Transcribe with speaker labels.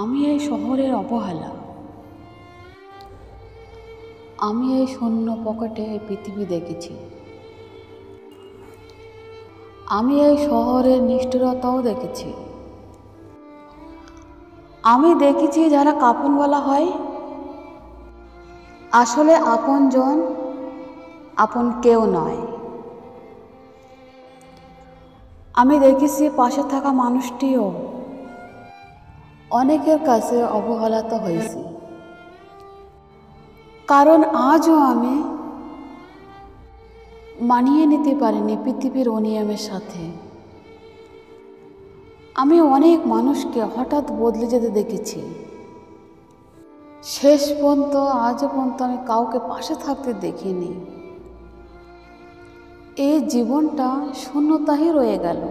Speaker 1: আমি এই শহরের অবহেলা, আমি এই শূন্য পকেটে এই পৃথিবী দেখেছি। আমি এই শহরের নিষ্ঠুরতাও দেখেছি। আমি দেখেছি যারা কাফন বলা হয়, আসলে আপনজন আপন কেউ নয়। আমি দেখেছি পাশে থাকা মানুষটিও অনেকের কাছে অবহেলিত হয়েছি, কারণ আজও আমি মানিয়ে নিতে পারিনি পৃথিবীর অনিয়মের সাথে। আমি অনেক মানুষকে হঠাৎ বদলে যেতে দেখেছি। শেষ পর্যন্ত আজও পর্যন্ত আমি কাউকে পাশে থাকতে দেখিনি। এই জীবনটা শূন্যতাই রয়ে গেল।